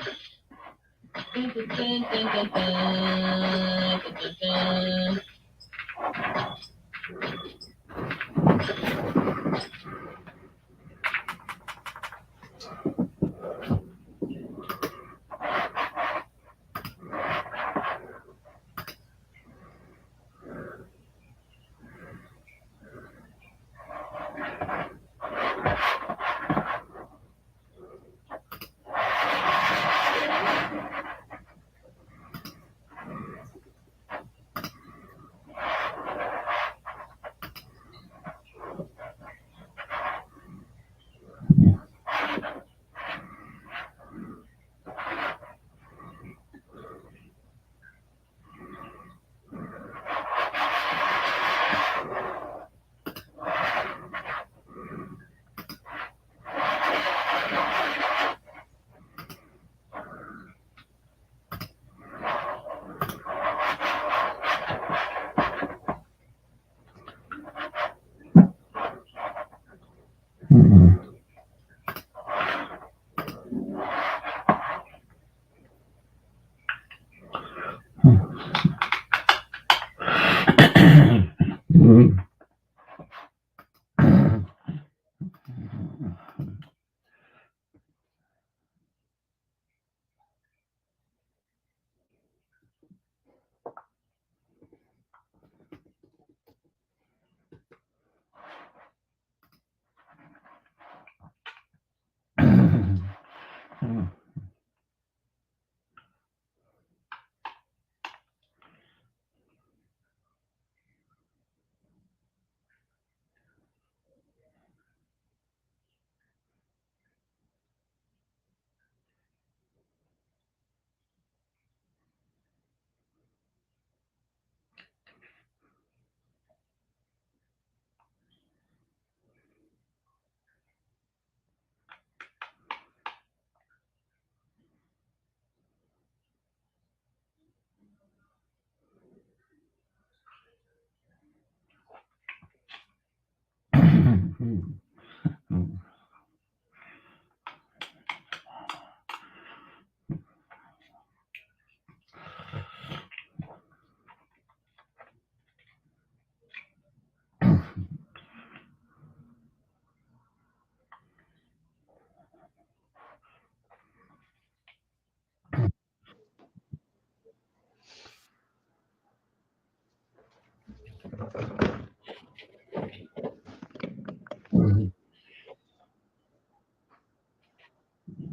Dun, dun, dun, dun, dun, dun, dun, dun, dun.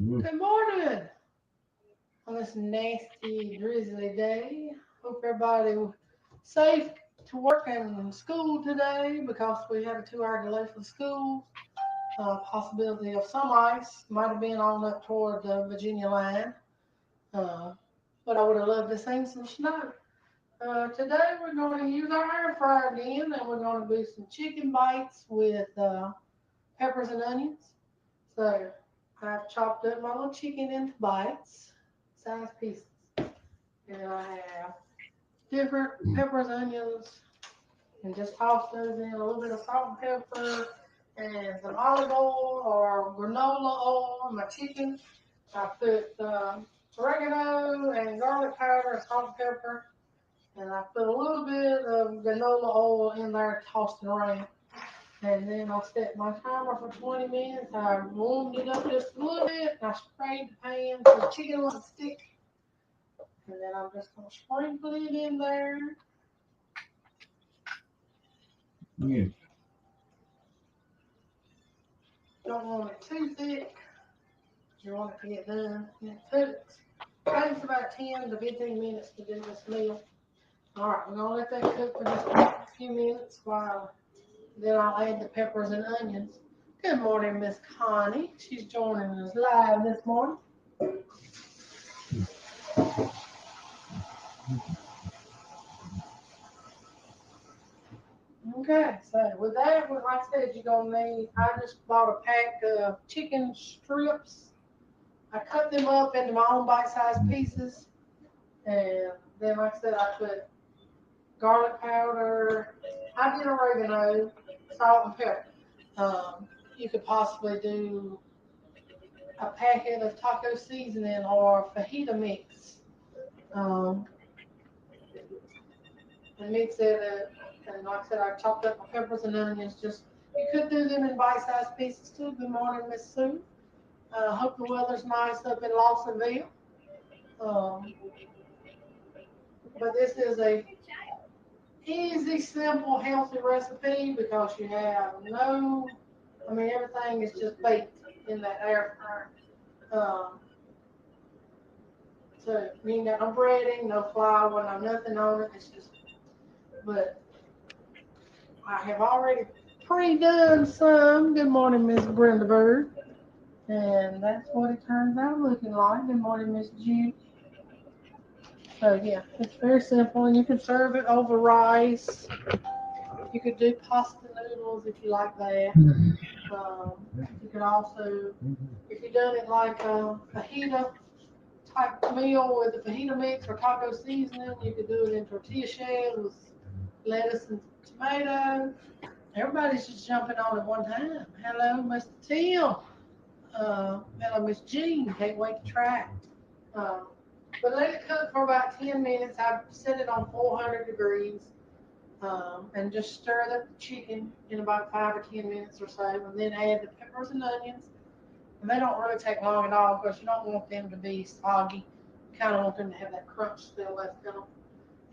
Good morning on this nasty, drizzly day. Hope everybody was safe to work and school today because we had a 2 hour delay for school. Possibility of some ice might have been on up toward the Virginia line, uh, but I would have loved to see some snow. Today we're going to use our air fryer again, and we're going to do some chicken bites with peppers and onions. So I've chopped up my little chicken into bites, size pieces. And I have different peppers, onions, and just toss those in a little bit of salt and pepper and some olive oil or granola oil on my chicken. I put oregano and garlic powder and salt and pepper, and I put a little bit of granola oil in there, tossed it around. And then I set my timer for 20 minutes. I warmed it up just a little bit. And I sprayed the pan so the chicken wouldn't stick. And then I'm just going to sprinkle it in there. Mm. Don't want it too thick. You want it to get done. And takes about 10 to 15 minutes to do this meal. All right, we're going to let that cook for just a few minutes while then I'll add the peppers and onions. Good morning, Miss Connie. She's joining us live this morning. Okay, so with that, like I said, you're gonna need. I just bought a pack of chicken strips. I cut them up into my own bite-sized pieces, and then, like I said, I put garlic powder. I did oregano, salt, and pepper. You could possibly do a packet of taco seasoning or fajita mix. Um, and mix it. And like I said, I chopped up my peppers and onions. Just you could do them in bite-sized pieces too. Good morning, Miss Sue. Hope the weather's nice up in Lawsonville. Um, but this is a easy, simple, healthy recipe because you have no, I mean, everything is just baked in that air fryer. So you ain't got no breading, no flour, no nothing on it. It's just, but I have already pre-done some. Good morning, Miss Brenda Bird. And that's what it turns out looking like. Good morning, Miss Judy. So yeah, it's very simple, and you can serve it over rice. You could do pasta noodles if you like that. You could also, if you've done it like a fajita type meal with the fajita mix or taco seasoning, you could do it in tortilla shells with lettuce and tomato. Everybody's just jumping on at one time. Hello, Mr. Tim. Hello, Miss Jean. Can't wait to try it. Uh, but let it cook for about 10 minutes. I set it on 400 degrees and just stir the chicken in about 5 or 10 minutes or so. And then add the peppers and onions. And they don't really take long at all because you don't want them to be soggy. You kind of want them to have that crunch still left in them.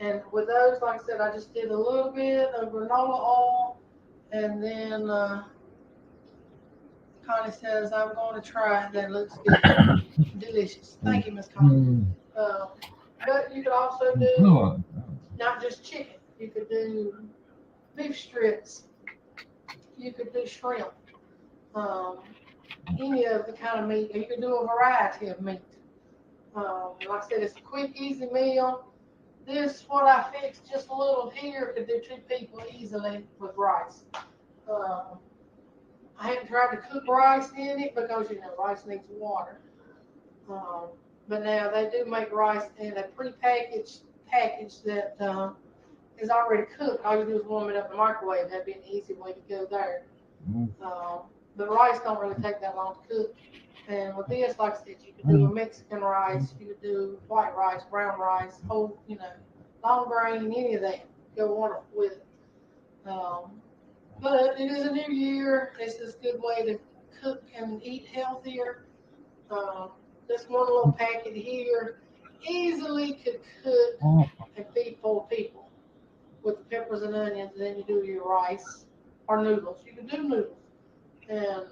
And with those, like I said, I just did a little bit of granola oil. And then Connie says, I'm going to try it. That looks good. Delicious. Thank you, Miss Connie. Uh, but you could also do not just chicken. You could do beef strips. You could do shrimp. Um, any of the kind of meat. You could do a variety of meat. Like I said, it's a quick, easy meal. This, what I fixed just a little here, could do two people easily with rice. Um, I hadn't tried to cook rice in it because, rice needs water. Um, but now they do make rice in a prepackaged package that is already cooked. All you do is warm it up in the microwave. That'd be an easy way to go there. The rice don't really take that long to cook. And with this, like I said, you could do a Mexican rice, you could do white rice, brown rice, whole, long grain, any of that. Go wonderful with it. Um, but it is a new year. This is a good way to cook and eat healthier. Um, this one little packet here easily could cook and feed 4 people with the peppers and onions. And then you do your rice or noodles. You can do noodles. And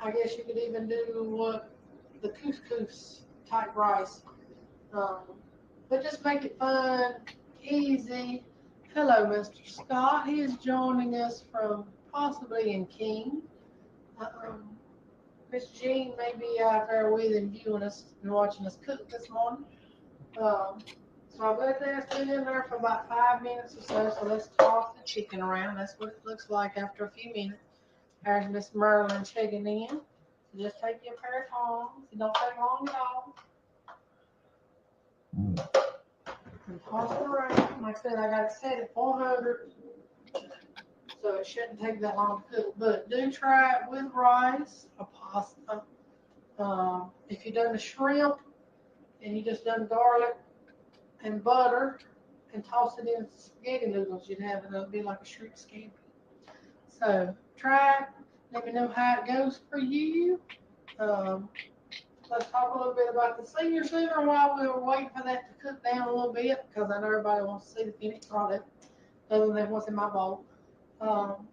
I guess you could even do the couscous type rice. Um, but just make it fun, easy. Hello, Mr. Scott. He is joining us from possibly in King. Um, Miss Jean may be out there with him viewing us and watching us cook this morning. Um, so I've let that sit in there for about 5 minutes or so. So let's toss the chicken around. That's what it looks like after a few minutes. There's Miss Merlin checking in. So just take your pair of tongs. It don't take long at all. And toss it around. Like I said, I got it set at 400. So it shouldn't take that long to cook. But do try it with rice or pasta. If you've done the shrimp and you just done garlic and butter and toss it in spaghetti noodles, you'd have it. It'll be like a shrimp scampi. So try it. Let me know how it goes for you. Um, let's talk a little bit about the senior center while we were waiting for that to cook down a little bit because I know everybody wants to see the finished product other than what's in my bowl. Um,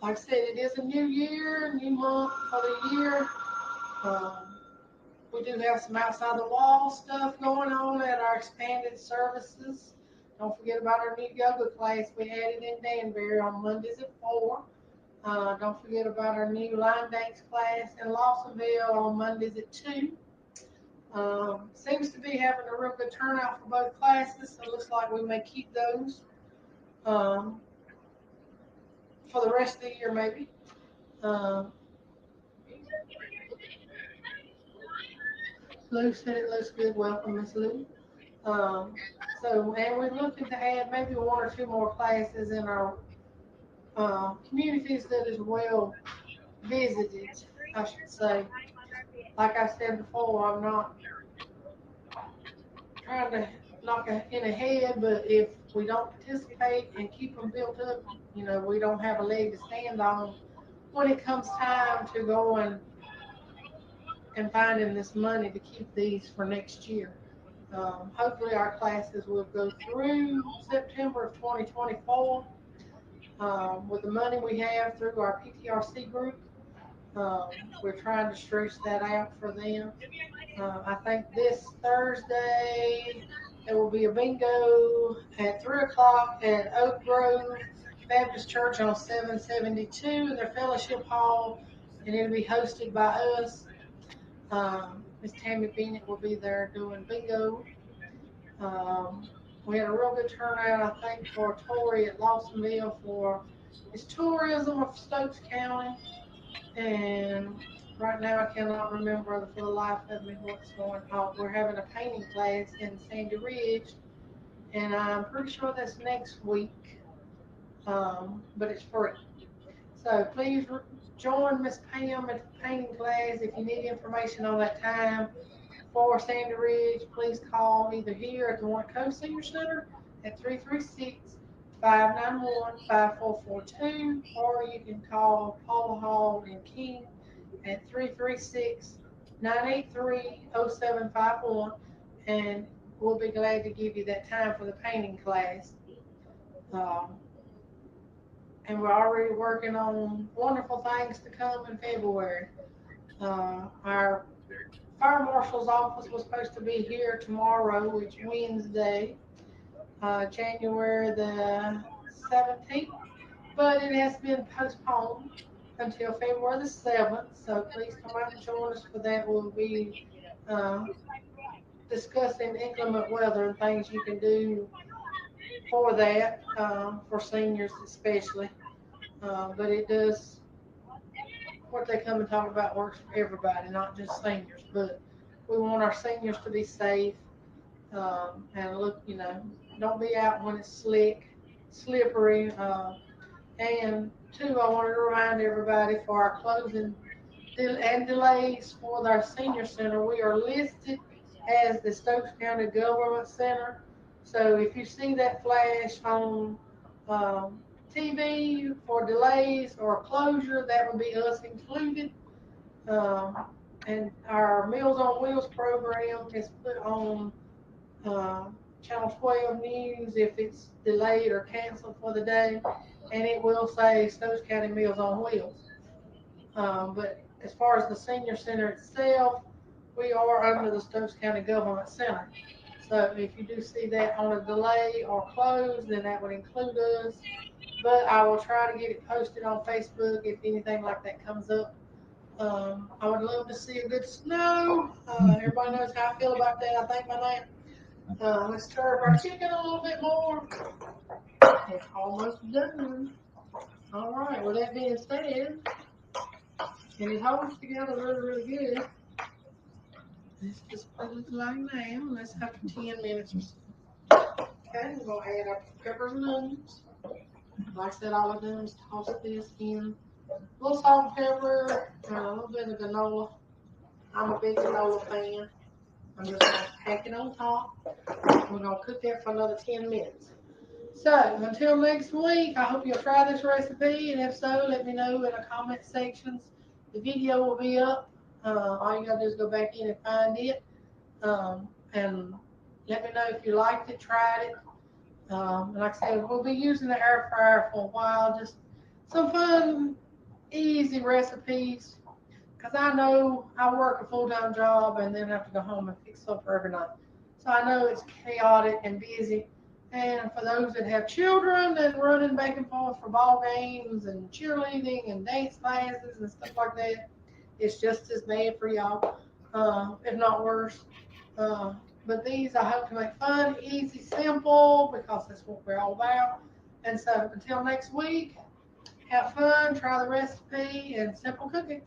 like I said, it is a new year, new month for the year. Um, we do have some outside the wall stuff going on at our expanded services. Don't forget about our new yoga class we added in Danbury on Mondays at 4. Don't forget about our new line dance class in Lawsonville on Mondays at 2. Seems to be having a real good turnout for both classes, so it looks like we may keep those for the rest of the year, maybe. Um, Lou said it looks good. Welcome, Miss Lou. Um, and we're looking to add maybe 1 or 2 more classes in our communities that is well visited, I should say. Like I said before, I'm not trying to knock in a head, but if we don't participate and keep them built up, we don't have a leg to stand on when it comes time to go and finding this money to keep these for next year. Hopefully, our classes will go through September of 2024 with the money we have through our PTRC group. We're trying to stretch that out for them. I think this Thursday there will be a bingo at 3 o'clock at Oak Grove Baptist Church on 772 in their fellowship hall, and it'll be hosted by us. Miss Tammy Bennett will be there doing bingo. Um, we had a real good turnout, I think, for Tori at Lawsonville for his tourism of Stokes County. And right now, I cannot remember for the life of me what's going on. We're having a painting class in Sandy Ridge, and I'm pretty sure that's next week, but it's free. So please join Miss Pam at the painting class. If you need information on that time for Sandy Ridge, please call either here at the Warren Coast Senior Center at 336-591-5442, or you can call Paula Hall in King at 336-983-0751, and we'll be glad to give you that time for the painting class. Um, and we're already working on wonderful things to come in February. Our fire marshal's office was supposed to be here tomorrow, which Wednesday, January the 17th, but it has been postponed until February the 7th. So please come out and join us for that. We'll be uh, discussing inclement weather and things you can do for that, for seniors especially. But it does, what they come and talk about works for everybody, not just seniors. But we want our seniors to be safe, and look, don't be out when it's slick, slippery. And two, I wanted to remind everybody for our closing and delays for our senior center, we are listed as the Stokes County Government Center. So if you see that flash on um, TV for delays or closure, that would be us included. Um, and our Meals on Wheels program is put on uh, Channel 12 News if it's delayed or canceled for the day, and it will say Stokes County Meals on Wheels. But as far as the senior center itself, we are under the Stokes County Government Center. So if you do see that on a delay or close, then that would include us. But I will try to get it posted on Facebook if anything like that comes up. I would love to see a good snow. Everybody knows how I feel about that, I think, by now. Let's stir up our chicken a little bit more. It's almost done. All right, with that being said, and it holds together really, really good. Let's just put it like now. Let's have 10 minutes or so. Okay, we're going to add our peppers and onions. Like I said, all I've done is toss this in. A little salt and pepper, and a little bit of granola. I'm a big granola fan. I'm just going to pack it on top. We're going to cook that for another 10 minutes. So, until next week, I hope you'll try this recipe, and if so, let me know in the comment sections. The video will be up. All you got to do is go back in and find it. And let me know if you liked it, tried it. And like I said, we'll be using the air fryer for a while. Just some fun, easy recipes. Because I know I work a full-time job and then have to go home and fix supper every night. So I know it's chaotic and busy. And for those that have children that running back and forth for ball games and cheerleading and dance classes and stuff like that, it's just as bad for y'all, if not worse. Uh, but these I hope to make fun, easy, simple, because that's what we're all about. And so until next week, have fun, try the recipe, and simple cooking.